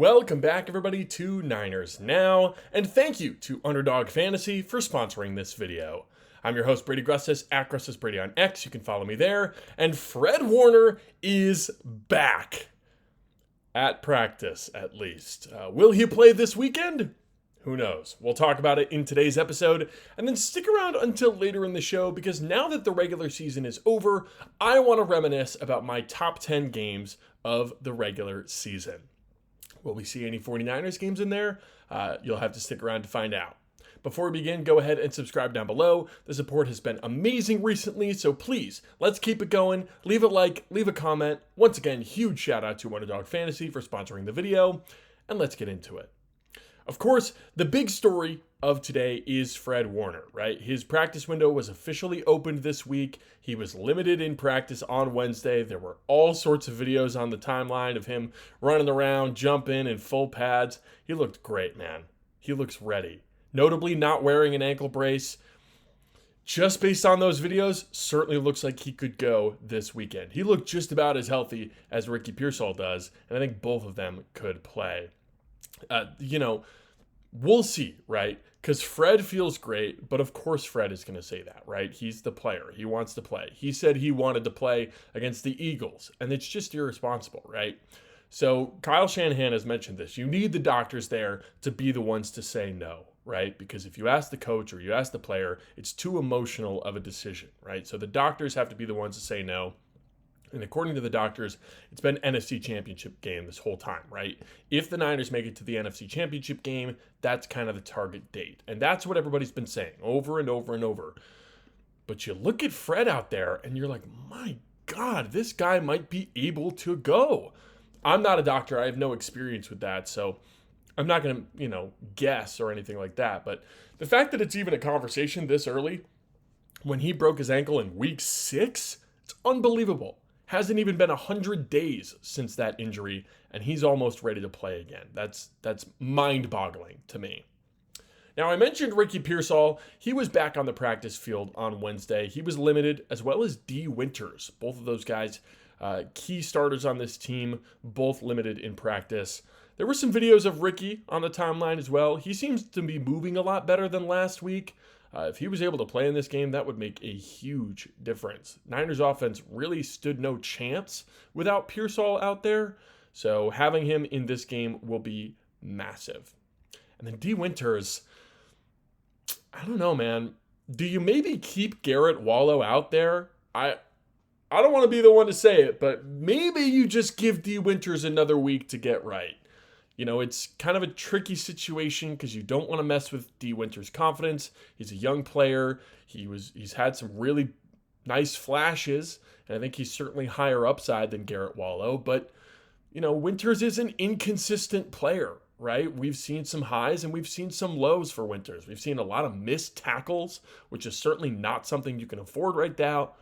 Welcome back, everybody, to Niners Now, and thank you to Underdog Fantasy for sponsoring this video. I'm your host, Brady Grustas, at GrustasBrady on X. You can follow me there. And Fred Warner is back. At practice, at least. Will he play this weekend? Who knows? We'll talk about it in today's episode, and then stick around until later in the show, because now that the regular season is over, I want to reminisce about my top 10 games of the regular season. Will we see any 49ers games in there? You'll have to stick around to find out. Before we begin, go ahead and subscribe down below. The support has been amazing recently, so please, let's keep it going. Leave a like, leave a comment. Once again, huge shout out to Underdog Fantasy for sponsoring the video, and let's get into it. Of course, the big story of today is Fred Warner, right? His practice window was officially opened this week. He was limited in practice on Wednesday. There were all sorts of videos on the timeline of him running around, jumping in full pads. He looked great, man. He looks ready. Notably not wearing an ankle brace. Just based on those videos, certainly looks like he could go this weekend. He looked just about as healthy as Ricky Pearsall does, and I think both of them could play. We'll see, right? Because Fred feels great, but of course Fred is going to say that, right? He's the player. He wants to play. He said he wanted to play against the Eagles, and it's just irresponsible, right? So Kyle Shanahan has mentioned this. You need the doctors there to be the ones to say no, right? Because if you ask the coach or you ask the player, it's too emotional of a decision, right? So the doctors have to be the ones to say no. And according to the doctors, it's been NFC Championship game this whole time, right? If the Niners make it to the NFC Championship game, that's kind of the target date. And that's what everybody's been saying over and over and over. But you look at Fred out there and you're like, my God, this guy might be able to go. I'm not a doctor. I have no experience with that. So I'm not going to, guess or anything like that. But the fact that it's even a conversation this early, when he broke his ankle in week 6, it's unbelievable. Hasn't even been 100 days since that injury, and he's almost ready to play again. That's mind-boggling to me. Now, I mentioned Ricky Pearsall. He was back on the practice field on Wednesday. He was limited, as well as D. Winters. Both of those guys, key starters on this team, both limited in practice. There were some videos of Ricky on the timeline as well. He seems to be moving a lot better than last week. If he was able to play in this game, that would make a huge difference. Niners offense really stood no chance without Pearsall out there, so having him in this game will be massive. And then D. Winters, I don't know, man. Do you maybe keep Garrett Wallow out there? I don't want to be the one to say it, but maybe you just give D. Winters another week to get right. It's kind of a tricky situation because you don't want to mess with D. Winters' confidence. He's a young player. He's had some really nice flashes, and I think he's certainly higher upside than Garrett Wallow. But, Winters is an inconsistent player, right? We've seen some highs and we've seen some lows for Winters. We've seen a lot of missed tackles, which is certainly not something you can afford right now.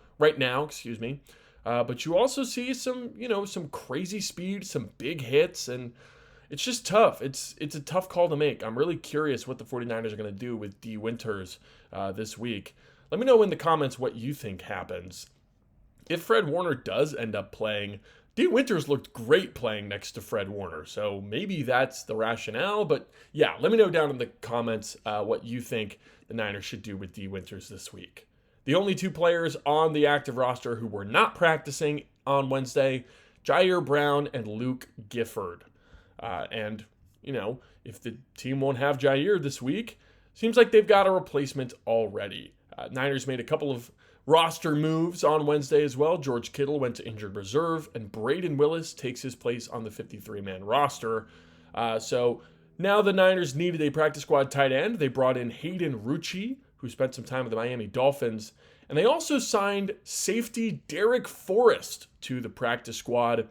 But you also see some crazy speed, some big hits, and it's just tough. It's a tough call to make. I'm really curious what the 49ers are going to do with D. Winters this week. Let me know in the comments what you think happens. If Fred Warner does end up playing, D. Winters looked great playing next to Fred Warner, so maybe that's the rationale. But yeah, let me know down in the comments what you think the Niners should do with D. Winters this week. The only two players on the active roster who were not practicing on Wednesday, Jair Brown and Luke Gifford. If the team won't have Jair this week, seems like they've got a replacement already. Niners made a couple of roster moves on Wednesday as well. George Kittle went to injured reserve, and Braden Willis takes his place on the 53-man roster. So now the Niners needed a practice squad tight end. They brought in Hayden Rucci, who spent some time with the Miami Dolphins. And they also signed safety Derek Forrest to the practice squad.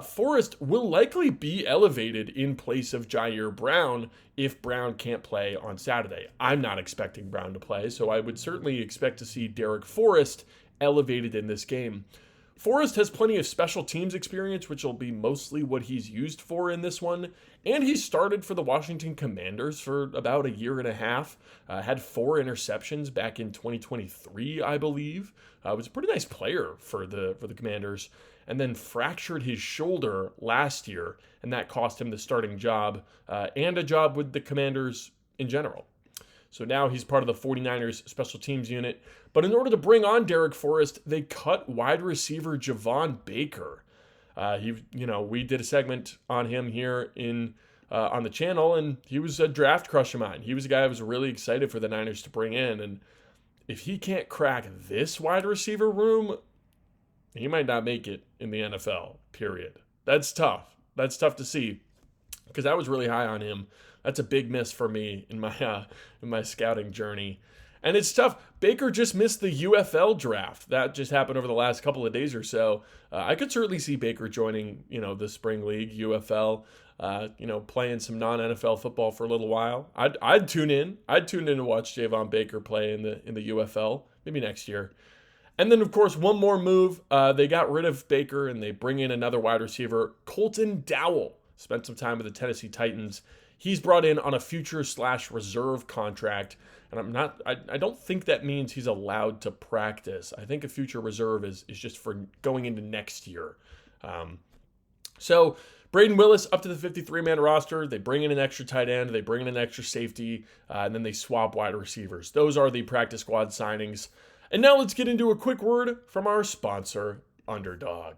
Forrest will likely be elevated in place of Jair Brown if Brown can't play on Saturday. I'm not expecting Brown to play, so I would certainly expect to see Derek Forrest elevated in this game. Forrest has plenty of special teams experience, which will be mostly what he's used for in this one. And he started for the Washington Commanders for about a year and a half. Had 4 interceptions back in 2023, I believe. Was a pretty nice player for the Commanders. and then fractured his shoulder last year, and that cost him the starting job and a job with the Commanders in general. So now he's part of the 49ers special teams unit. But in order to bring on Derek Forrest, they cut wide receiver Javon Baker. We did a segment on him here on the channel, and he was a draft crush of mine. He was a guy I was really excited for the Niners to bring in, and if he can't crack this wide receiver room, he might not make it in the NFL, period. That's tough. That's tough to see because I was really high on him. That's a big miss for me in my scouting journey. And it's tough. Baker just missed the UFL draft. That just happened over the last couple of days or so. I could certainly see Baker joining, the spring league, UFL, playing some non-NFL football for a little while. I'd tune in. I'd tune in to watch Javon Baker play in the UFL, maybe next year. And then, of course, one more move. They got rid of Baker and they bring in another wide receiver, Colton Dowell. Spent some time with the Tennessee Titans. He's brought in on a future/reserve contract, and I don't think that means he's allowed to practice. I think a future reserve is just for going into next year. So Braden Willis up to the 53-man roster. They bring in an extra tight end. They bring in an extra safety, and then they swap wide receivers. Those are the practice squad signings. And now let's get into a quick word from our sponsor, Underdog.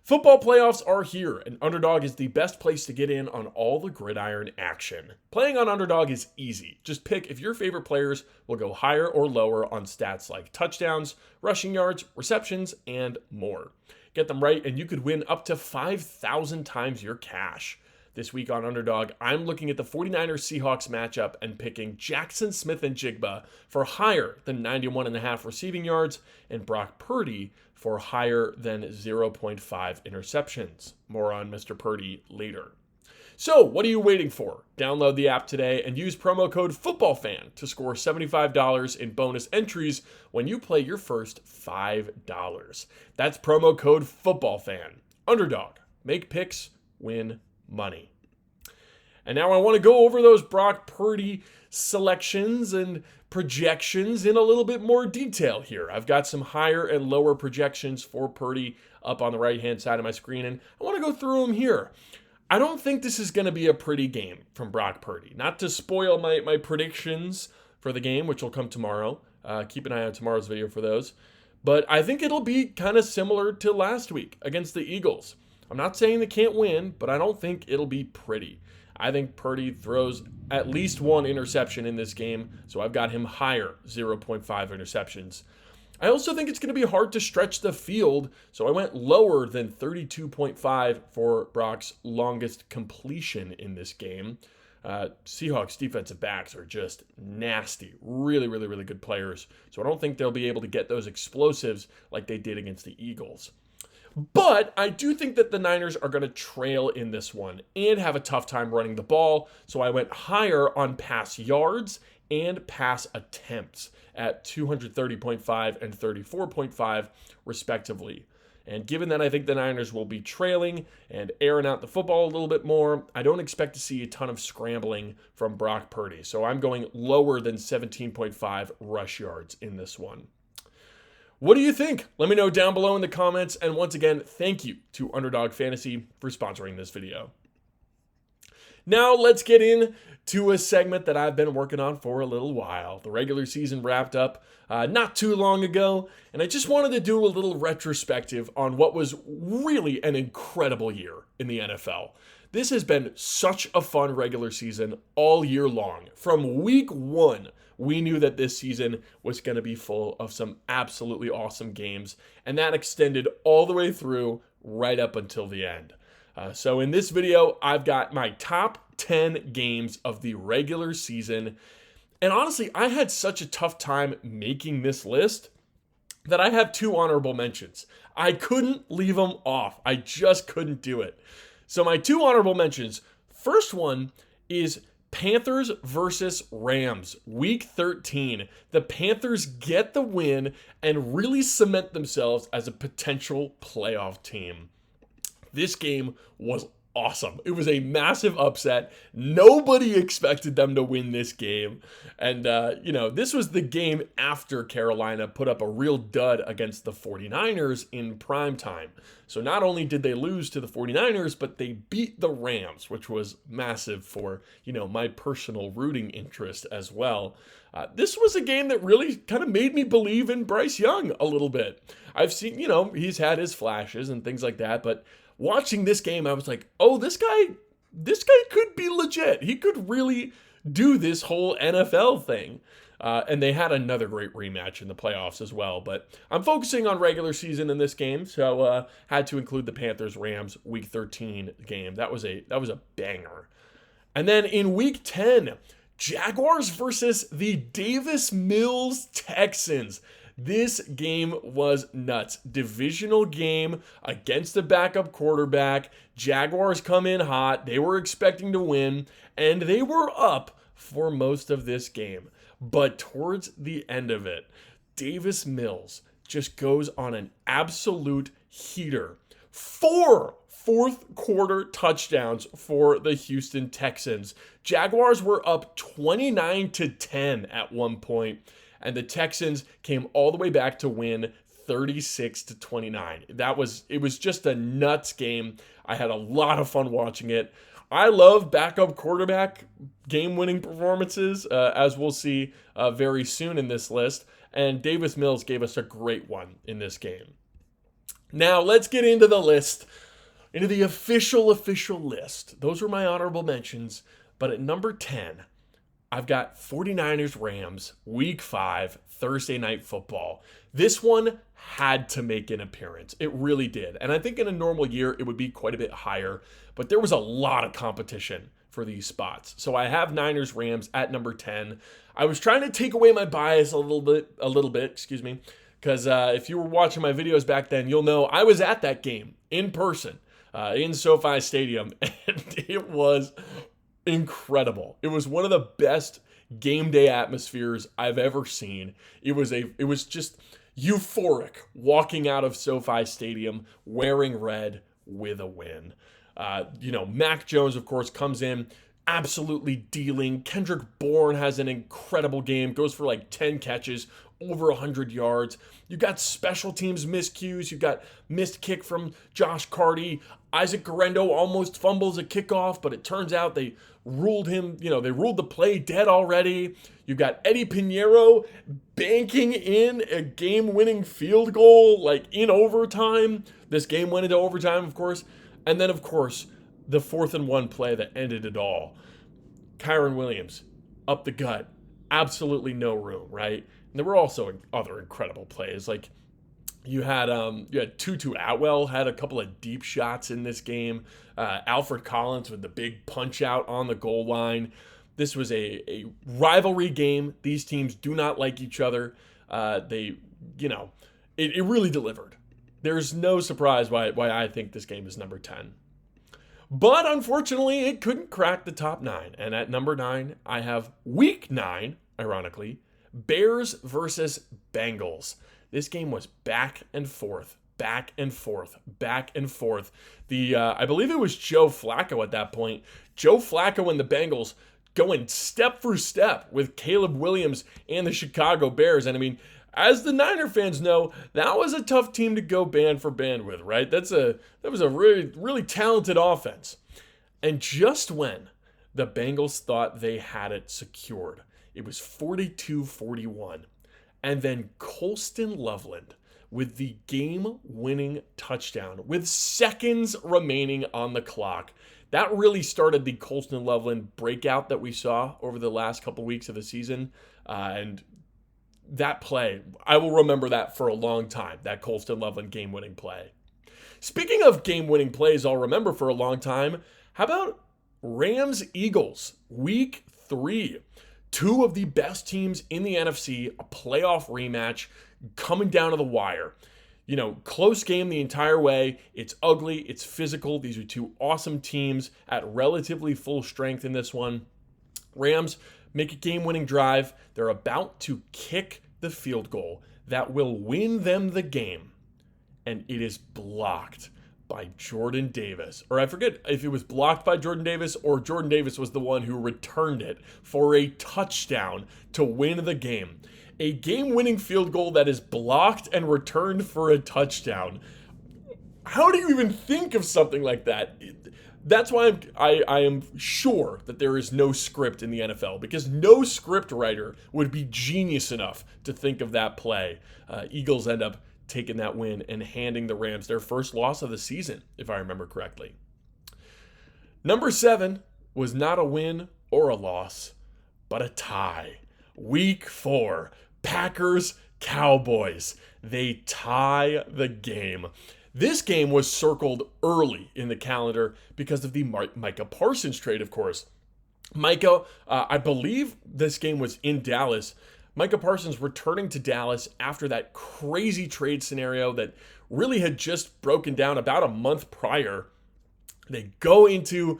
Football playoffs are here, and Underdog is the best place to get in on all the gridiron action. Playing on Underdog is easy. Just pick if your favorite players will go higher or lower on stats like touchdowns, rushing yards, receptions, and more. Get them right, and you could win up to 5,000 times your cash. This week on Underdog, I'm looking at the 49ers-Seahawks matchup and picking Jackson Smith-Njigba for higher than 91.5 receiving yards and Brock Purdy for higher than 0.5 interceptions. More on Mr. Purdy later. So, what are you waiting for? Download the app today and use promo code FOOTBALLFAN to score $75 in bonus entries when you play your first $5. That's promo code FOOTBALLFAN. Underdog. Make picks, win money. And now I want to go over those Brock Purdy selections and projections in a little bit more detail here. I've got some higher and lower projections for Purdy up on the right-hand side of my screen, and I want to go through them here. I don't think this is going to be a pretty game from Brock Purdy. Not to spoil my predictions for the game, which will come tomorrow. Keep an eye on tomorrow's video for those. But I think it'll be kind of similar to last week against the Eagles. I'm not saying they can't win, but I don't think it'll be pretty. I think Purdy throws at least one interception in this game, so I've got him higher, 0.5 interceptions. I also think it's going to be hard to stretch the field, so I went lower than 32.5 for Brock's longest completion in this game. Seahawks defensive backs are just nasty. Really, really, really good players, so I don't think they'll be able to get those explosives like they did against the Eagles. But I do think that the Niners are going to trail in this one and have a tough time running the ball, so I went higher on pass yards and pass attempts at 230.5 and 34.5 respectively. And given that I think the Niners will be trailing and airing out the football a little bit more, I don't expect to see a ton of scrambling from Brock Purdy. So I'm going lower than 17.5 rush yards in this one. What do you think? Let me know down below in the comments. And once again, thank you to Underdog Fantasy for sponsoring this video. Now let's get into a segment that I've been working on for a little while. The regular season wrapped up not too long ago, and I just wanted to do a little retrospective on what was really an incredible year in the NFL. This has been such a fun regular season all year long. From week one, we knew that this season was going to be full of some absolutely awesome games, and that extended all the way through right up until the end. So in this video, I've got my top 10 games of the regular season. And honestly, I had such a tough time making this list that I have 2 honorable mentions. I couldn't leave them off. I just couldn't do it. So my 2 honorable mentions, first one is Panthers versus Rams, week 13. The Panthers get the win and really cement themselves as a potential playoff team. This game was awesome. It was a massive upset. Nobody expected them to win this game. And, this was the game after Carolina put up a real dud against the 49ers in prime time. So not only did they lose to the 49ers, but they beat the Rams, which was massive for, my personal rooting interest as well. This was a game that really kind of made me believe in Bryce Young a little bit. I've seen, he's had his flashes and things like that, but watching this game, I was like, oh, this guy could be legit. He could really do this whole NFL thing. And they had another great rematch in the playoffs as well. But I'm focusing on regular season in this game, so had to include the Panthers-Rams Week 13 game. That was a banger. And then in Week 10, Jaguars versus the Davis Mills Texans. This game was nuts. Divisional game against the backup quarterback. Jaguars come in hot. They were expecting to win, and they were up for most of this game. But towards the end of it, Davis Mills just goes on an absolute heater. 4 fourth quarter touchdowns for the Houston Texans. Jaguars were up 29-10 at one point, and the Texans came all the way back to win 36-29. It was just a nuts game. I had a lot of fun watching it. I love backup quarterback game-winning performances, as we'll see very soon in this list, and Davis Mills gave us a great one in this game. Now, let's get into the list, into the official list. Those were my honorable mentions, but at number 10, I've got 49ers Rams, Week 5, Thursday Night Football. This one had to make an appearance. It really did. And I think in a normal year, it would be quite a bit higher, but there was a lot of competition for these spots. So I have Niners Rams at number 10. I was trying to take away my bias a little bit, because if you were watching my videos back then, you'll know I was at that game in person in SoFi Stadium, and it was incredible. It was one of the best game day atmospheres I've ever seen. It was just euphoric walking out of SoFi Stadium wearing red with a win. Mac Jones, of course, comes in absolutely dealing. Kendrick Bourne has an incredible game, goes for like 10 catches, over 100 yards. You got special teams miscues. You got missed kick from Josh Carty. Isaac Garendo almost fumbles a kickoff, but it turns out they ruled the play dead already. You got Eddie Pinheiro banking in a game-winning field goal, like in overtime. This game went into overtime, of course. And then, of course, the 4th and 1 play that ended it all. Kyron Williams, up the gut. Absolutely no room, right? And there were also other incredible plays. Like you had Tutu Atwell had a couple of deep shots in this game. Alfred Collins with the big punch out on the goal line. This was a rivalry game. These teams do not like each other. It really delivered. There's no surprise why I think this game is number 10. But unfortunately, it couldn't crack the top 9. And at number 9, I have Week 9, ironically, Bears versus Bengals. This game was back and forth. I believe it was Joe Flacco at that point. Joe Flacco and the Bengals going step for step with Caleb Williams and the Chicago Bears. And I mean, as the Niner fans know, that was a tough team to go band for band with, right? That was a really, really talented offense. And just when the Bengals thought they had it secured, it was 42-41. And then Colston Loveland with the game-winning touchdown with seconds remaining on the clock. That really started the Colston Loveland breakout that we saw over the last couple weeks of the season. And that play, I will remember that for a long time, that Colston Loveland game-winning play. Speaking of game-winning plays I'll remember for a long time, how about Rams-Eagles, Week 3? Two of the best teams in the NFC, a playoff rematch coming down to the wire. Close game the entire way. It's ugly. It's physical. These are two awesome teams at relatively full strength in this one. Rams make a game-winning drive. They're about to kick the field goal that will win them the game. And it is blocked by Jordan Davis. Or I forget if it was blocked by Jordan Davis or Jordan Davis was the one who returned it for a touchdown to win the game. A game-winning field goal that is blocked and returned for a touchdown. How do you even think of something like that? That's why I am sure that there is no script in the NFL, because no script writer would be genius enough to think of that play. Eagles end up taking that win and handing the Rams their first loss of the season, if I remember correctly. Number 7 was not a win or a loss, but a tie. Week 4, Packers, Cowboys. They tie the game. This game was circled early in the calendar because of the Micah Parsons trade, of course. Micah, I believe this game was in Dallas. Micah Parsons returning to Dallas after that crazy trade scenario that really had just broken down about a month prior. They go into,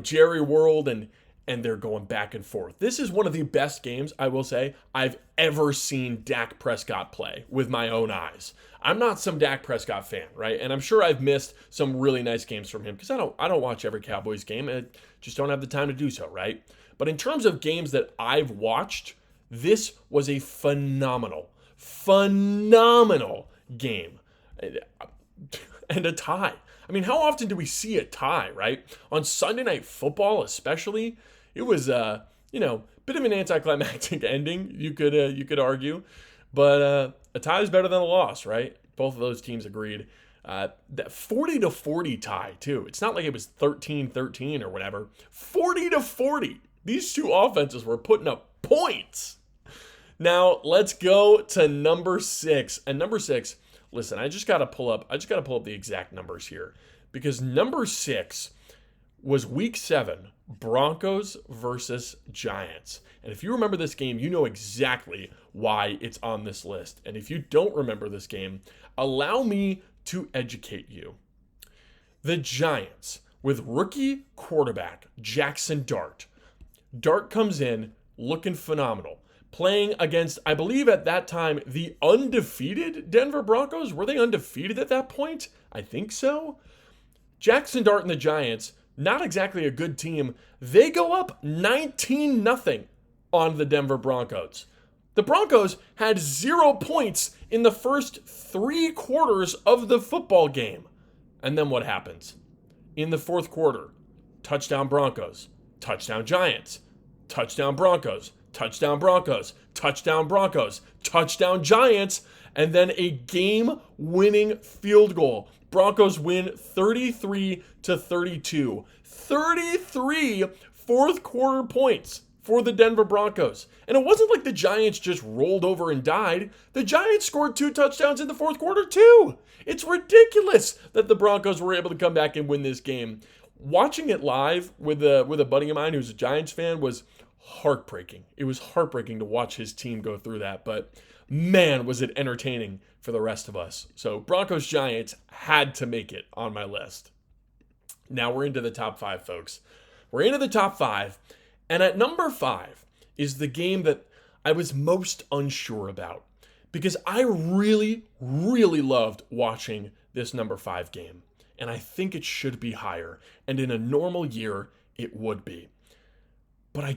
Jerry World and they're going back and forth. This is one of the best games, I will say, I've ever seen Dak Prescott play with my own eyes. I'm not some Dak Prescott fan, right? And I'm sure I've missed some really nice games from him because I don't watch every Cowboys game. I just don't have the time to do so, right? But in terms of games that I've watched, this was a phenomenal game. And a tie. I mean, how often do we see a tie, right? On Sunday Night Football especially, it was bit of an anticlimactic ending, you could argue. But a tie is better than a loss, right? Both of those teams agreed. That 40-40 tie, too. It's not like it was 13-13 or whatever. 40-40. These two offenses were putting up points. Now, let's go to number 6. And number 6, listen, I just got to pull up the exact numbers here. Because number 6 was week 7, Broncos versus Giants. And if you remember this game, you know exactly why it's on this list. And if you don't remember this game, allow me to educate you. The Giants, with rookie quarterback Jackson Dart. Dart comes in looking phenomenal. Playing against, I believe at that time, the undefeated Denver Broncos. Were they undefeated at that point? I think so. Jackson Dart and the Giants, not exactly a good team. They go up 19-0 on the Denver Broncos. The Broncos had 0 points in the first 3 quarters of the football game. And then what happens? In the fourth quarter, touchdown Broncos, touchdown Giants, touchdown Broncos, touchdown Broncos, touchdown Broncos, touchdown Giants, and then a game-winning field goal. Broncos win 33-32. 33 fourth quarter points for the Denver Broncos. And it wasn't like the Giants just rolled over and died. The Giants scored 2 touchdowns in the fourth quarter too. It's ridiculous that the Broncos were able to come back and win this game. Watching it live with a buddy of mine who's a Giants fan was heartbreaking. It was heartbreaking to watch his team go through that, but man, was it entertaining for the rest of us. So Broncos Giants had to make it on my list. Now we're into the top 5, folks. We're into the top 5, and at number 5 is the game that I was most unsure about because I really, really loved watching this number 5 game, and I think it should be higher, and in a normal year, it would be. But I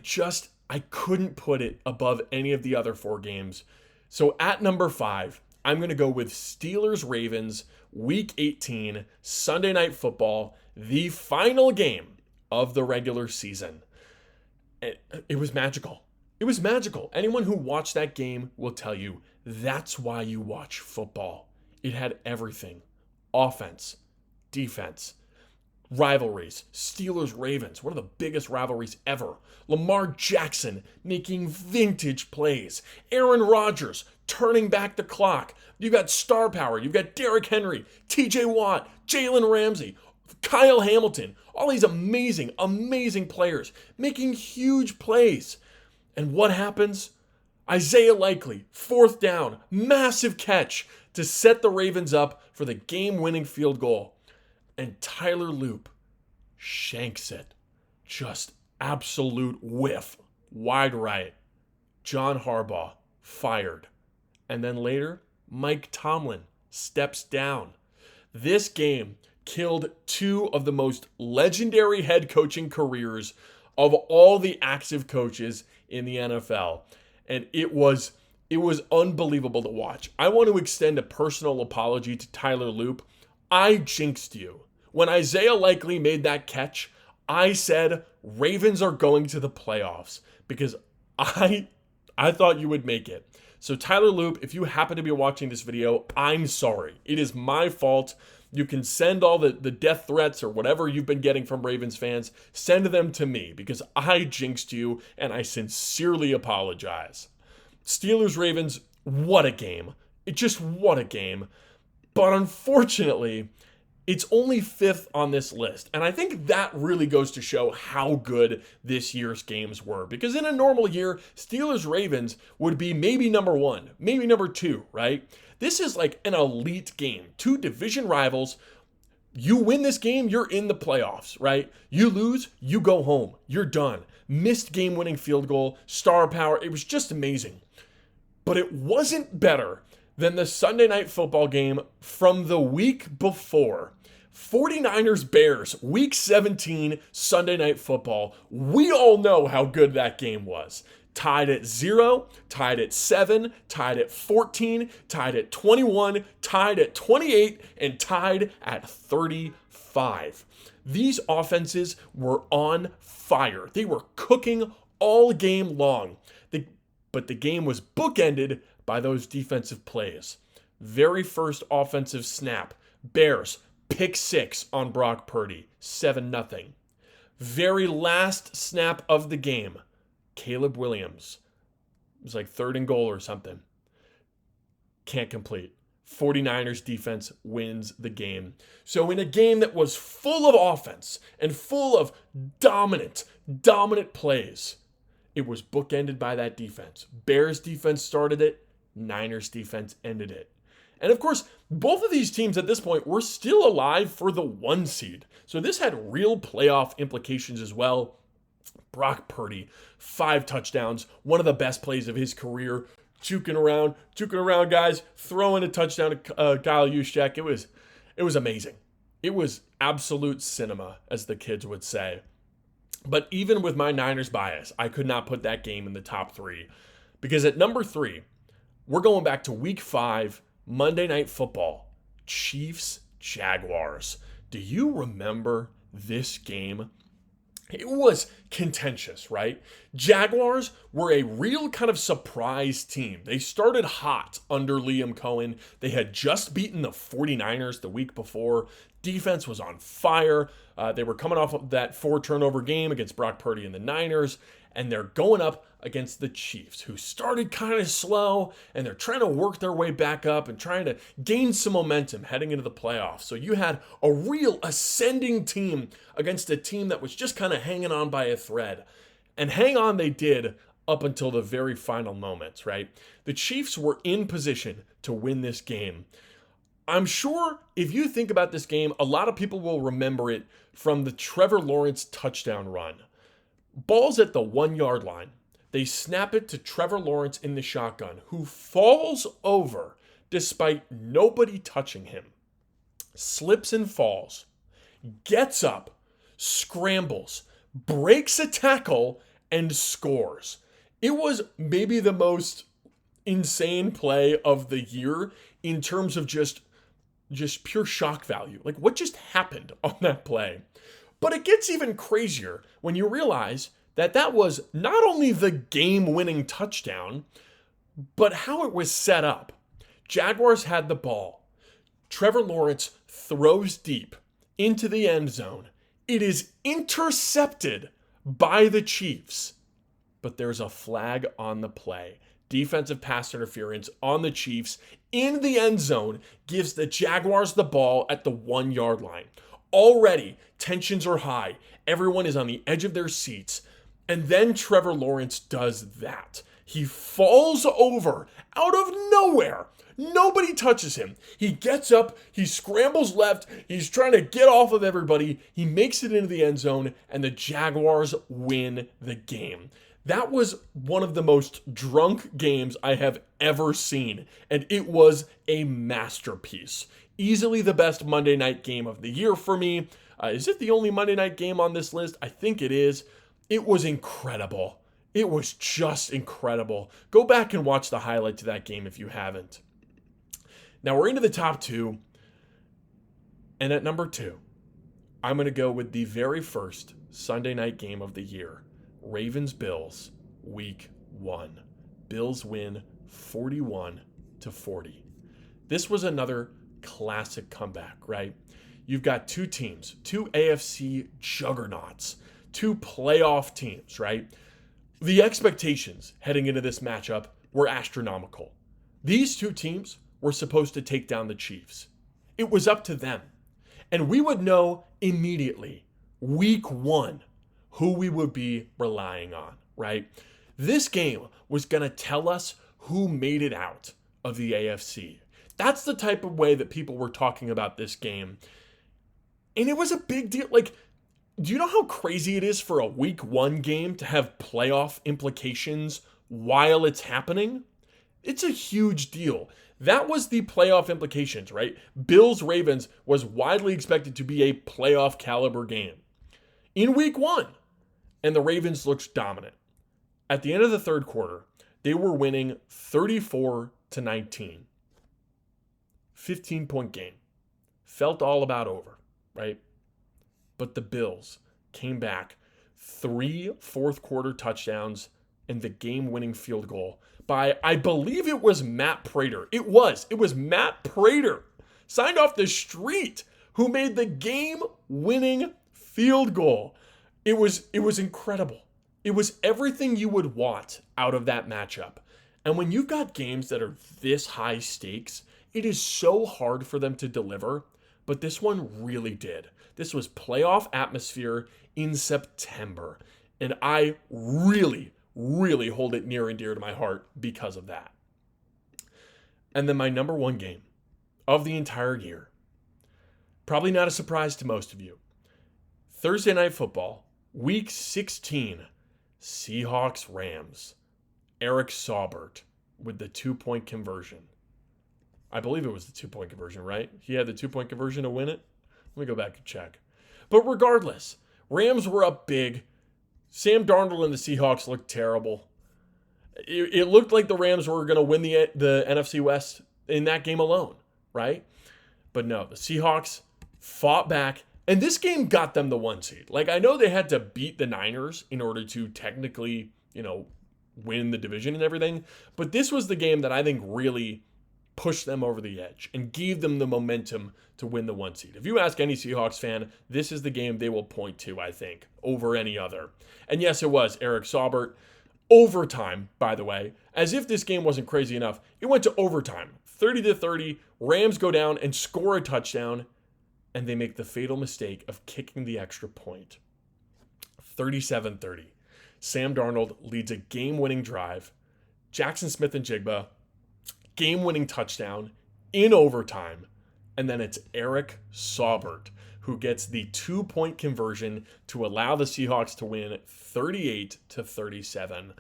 couldn't put it above any of the other 4 games. So at number 5, I'm going to go with Steelers-Ravens, Week 18, Sunday Night Football, the final game of the regular season. It was magical. It was magical. Anyone who watched that game will tell you that's why you watch football. It had everything. Offense, defense, rivalries, Steelers-Ravens, one of the biggest rivalries ever. Lamar Jackson making vintage plays. Aaron Rodgers turning back the clock. You've got star power. You've got Derrick Henry, TJ Watt, Jalen Ramsey, Kyle Hamilton. All these amazing, amazing players making huge plays. And what happens? Isaiah Likely, 4th down, massive catch to set the Ravens up for the game-winning field goal. And Tyler Loop shanks it. Just absolute whiff. Wide right. John Harbaugh fired. And then later, Mike Tomlin steps down. This game killed two of the most legendary head coaching careers of all the active coaches in the NFL. And it was unbelievable to watch. I want to extend a personal apology to Tyler Loop. I jinxed you. When Isaiah Likely made that catch, I said Ravens are going to the playoffs because I thought you would make it. So Tyler Loop, if you happen to be watching this video, I'm sorry. It is my fault. You can send all the death threats or whatever you've been getting from Ravens fans, send them to me because I jinxed you and I sincerely apologize. Steelers-Ravens, what a game. What a game. But unfortunately, it's only fifth on this list. And I think that really goes to show how good this year's games were. Because in a normal year, Steelers-Ravens would be maybe number one, maybe number two, right? This is like an elite game. Two division rivals. You win this game, you're in the playoffs, right? You lose, you go home. You're done. Missed game-winning field goal, star power. It was just amazing. But it wasn't better than the Sunday Night Football game from the week before. 49ers Bears, week 17, Sunday Night Football. We all know how good that game was. Tied at 0, tied at 7, tied at 14, tied at 21, tied at 28, and tied at 35. These offenses were on fire. They were cooking all game long. But the game was bookended by those defensive plays. Very first offensive snap, Bears, pick 6 on Brock Purdy, 7-0. Very last snap of the game, Caleb Williams. It was like 3rd and goal or something. Can't complete. 49ers defense wins the game. So in a game that was full of offense and full of dominant plays, it was bookended by that defense. Bears defense started it. Niners defense ended it. And of course, both of these teams at this point were still alive for the 1 seed. So this had real playoff implications as well. Brock Purdy, 5 touchdowns, one of the best plays of his career. Juking around, guys, throwing a touchdown to Kyle Juszczyk. It was amazing. It was absolute cinema, as the kids would say. But even with my Niners bias, I could not put that game in the top 3. Because at number 3, we're going back to week 5, Monday Night Football. Chiefs-Jaguars. Do you remember this game? It was contentious, right? Jaguars were a real kind of surprise team. They started hot under Liam Cohen. They had just beaten the 49ers the week before. Defense was on fire. They were coming off of that 4-turnover game against Brock Purdy and the Niners, and they're going up against the Chiefs, who started kind of slow, and they're trying to work their way back up and trying to gain some momentum heading into the playoffs. So you had a real ascending team against a team that was just kind of hanging on by a thread. And hang on they did up until the very final moments, right? The Chiefs were in position to win this game. I'm sure if you think about this game, a lot of people will remember it from the Trevor Lawrence touchdown run. Ball's at the 1-yard line. They snap it to Trevor Lawrence in the shotgun, who falls over despite nobody touching him. Slips and falls. Gets up. Scrambles. Breaks a tackle and scores. It was maybe the most insane play of the year in terms of just pure shock value. Like, what just happened on that play? But it gets even crazier when you realize that was not only the game-winning touchdown, but how it was set up. Jaguars had the ball. Trevor Lawrence throws deep into the end zone. It is intercepted by the Chiefs, but there's a flag on the play. Defensive pass interference on the Chiefs in the end zone gives the Jaguars the ball at the 1-yard line. Already, tensions are high. Everyone is on the edge of their seats. And then Trevor Lawrence does that. He falls over out of nowhere. Nobody touches him. He gets up, he scrambles left, he's trying to get off of everybody. He makes it into the end zone, and the Jaguars win the game. That was one of the most drunk games I have ever seen, and it was a masterpiece. Easily the best Monday night game of the year for me. Is it the only Monday night game on this list? I think it is. It was incredible. It was just incredible. Go back and watch the highlights of that game if you haven't. Now we're into the top two, and at number 2, I'm going to go with the very first Sunday night game of the year. Ravens-Bills, week 1. Bills win 41-40. This was another classic comeback, right? You've got two teams, two AFC juggernauts, two playoff teams, right? The expectations heading into this matchup were astronomical. These two teams were supposed to take down the Chiefs. It was up to them. And we would know immediately, week 1, who we would be relying on, right? This game was going to tell us who made it out of the AFC. That's the type of way that people were talking about this game. And it was a big deal. Like, do you know how crazy it is for a week 1 game to have playoff implications while it's happening? It's a huge deal. That was the playoff implications, right? Bills-Ravens was widely expected to be a playoff caliber game in week 1. And the Ravens looked dominant. At the end of the third quarter, they were winning 34-19. 15-point game. Felt all about over, right? But the Bills came back, 3 fourth quarter touchdowns and the game-winning field goal by, I believe it was Matt Prater. It was Matt Prater, signed off the street, who made the game-winning field goal. It was incredible. It was everything you would want out of that matchup. And when you've got games that are this high stakes, it is so hard for them to deliver, but this one really did. This was playoff atmosphere in September, and I really, really hold it near and dear to my heart because of that. And then my number 1 game of the entire year, probably not a surprise to most of you, Thursday Night Football, Week 16, Seahawks-Rams. Eric Saubert with the 2-point conversion. I believe it was the 2-point conversion, right? He had the 2-point conversion to win it. Let me go back and check. But regardless, Rams were up big. Sam Darnold and the Seahawks looked terrible. It looked like the Rams were going to win the NFC West in that game alone, right? But no, the Seahawks fought back. And this game got them the 1 seed. Like, I know they had to beat the Niners in order to technically, win the division and everything. But this was the game that I think really pushed them over the edge and gave them the momentum to win the 1 seed. If you ask any Seahawks fan, this is the game they will point to, I think, over any other. And yes, it was Eric Saubert. Overtime, by the way. As if this game wasn't crazy enough, it went to overtime. 30-30, Rams go down and score a touchdown. And they make the fatal mistake of kicking the extra point. 37-30. Sam Darnold leads a game-winning drive. Jackson Smith-Njigba, game-winning touchdown in overtime. And then it's Eric Saubert who gets the 2-point conversion to allow the Seahawks to win 38-37.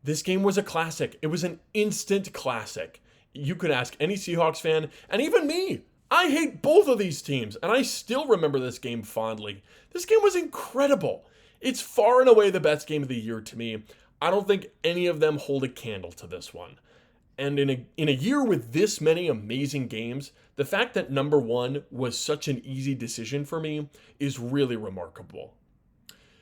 This game was a classic. It was an instant classic. You could ask any Seahawks fan, and even me. I hate both of these teams, and I still remember this game fondly. This game was incredible. It's far and away the best game of the year to me. I don't think any of them hold a candle to this one. And in a year with this many amazing games, the fact that number 1 was such an easy decision for me is really remarkable.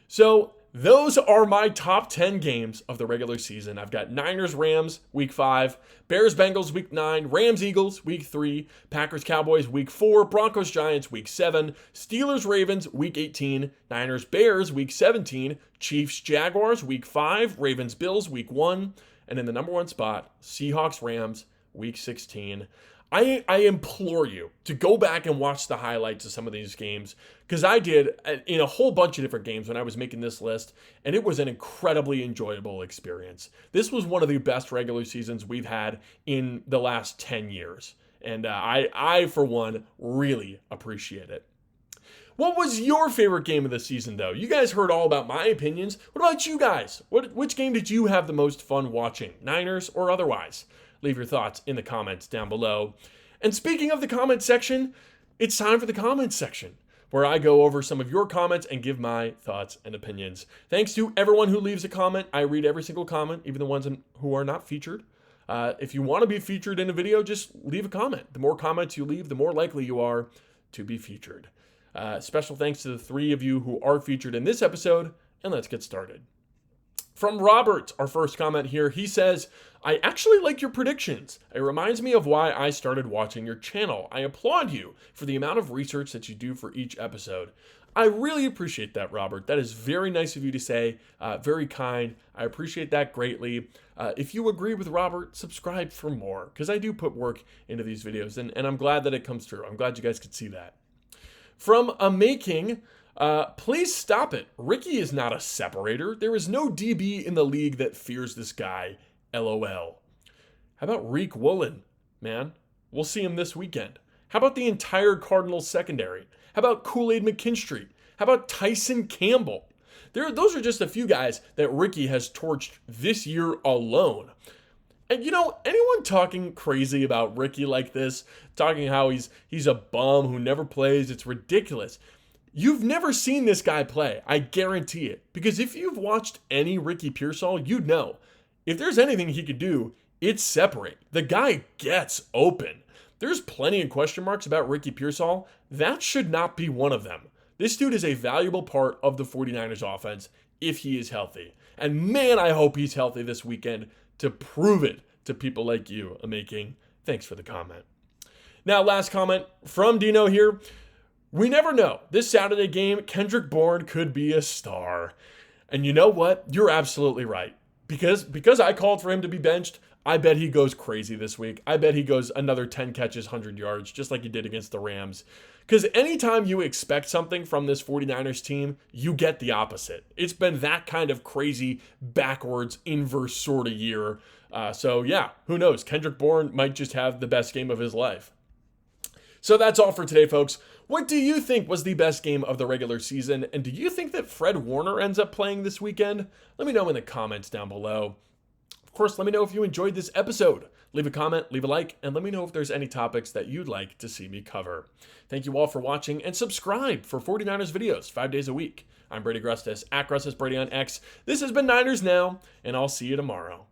So those are my top 10 games of the regular season. I've got Niners-Rams, Week 5, Bears-Bengals, Week 9, Rams-Eagles, Week 3, Packers-Cowboys, Week 4, Broncos-Giants, Week 7, Steelers-Ravens, Week 18, Niners-Bears, Week 17, Chiefs-Jaguars, Week 5, Ravens-Bills, Week 1, and in the number 1 spot, Seahawks-Rams, Week 16. I implore you to go back and watch the highlights of some of these games, because I did in a whole bunch of different games when I was making this list, and it was an incredibly enjoyable experience. This was one of the best regular seasons we've had in the last 10 years, and I for one, really appreciate it. What was your favorite game of the season, though? You guys heard all about my opinions. What about you guys? Which game did you have the most fun watching, Niners or otherwise? Leave your thoughts in the comments down below. And speaking of the comment section, it's time for the comments section, where I go over some of your comments and give my thoughts and opinions. Thanks to everyone who leaves a comment. I read every single comment, even the ones who are not featured. If you want to be featured in a video, just leave a comment. The more comments you leave, the more likely you are to be featured. Special thanks to the 3 of you who are featured in this episode, and let's get started. From Robert, our first comment here, he says, I actually like your predictions. It reminds me of why I started watching your channel. I applaud you for the amount of research that you do for each episode. I really appreciate that, Robert. That is very nice of you to say, very kind. I appreciate that greatly. If you agree with Robert, subscribe for more, because I do put work into these videos, and I'm glad that it comes through. I'm glad you guys could see that. From a making, please stop it. Ricky is not a separator. There is no DB in the league that fears this guy. LOL. How about Reek Woolen, man? We'll see him this weekend. How about the entire Cardinals secondary? How about Kool-Aid McKinstry? How about Tyson Campbell? Those are just a few guys that Ricky has torched this year alone. And anyone talking crazy about Ricky like this, talking how he's a bum who never plays, it's ridiculous. You've never seen this guy play, I guarantee it. Because if you've watched any Ricky Pearsall, you'd know. If there's anything he could do, it's separate. The guy gets open. There's plenty of question marks about Ricky Pearsall. That should not be one of them. This dude is a valuable part of the 49ers offense if he is healthy. And man, I hope he's healthy this weekend to prove it to people like you, Making. Thanks for the comment. Now, last comment from Dino here. We never know. This Saturday game, Kendrick Bourne could be a star. And you know what? You're absolutely right. Because I called for him to be benched, I bet he goes crazy this week. I bet he goes another 10 catches, 100 yards, just like he did against the Rams. Because anytime you expect something from this 49ers team, you get the opposite. It's been that kind of crazy, backwards, inverse sort of year. So yeah, who knows? Kendrick Bourne might just have the best game of his life. So that's all for today, folks. What do you think was the best game of the regular season? And do you think that Fred Warner ends up playing this weekend? Let me know in the comments down below. Of course, let me know if you enjoyed this episode. Leave a comment, leave a like, and let me know if there's any topics that you'd like to see me cover. Thank you all for watching, and subscribe for 49ers videos 5 days a week. I'm Brady Grustas, @GrustasBrady on X. This has been Niners Now, and I'll see you tomorrow.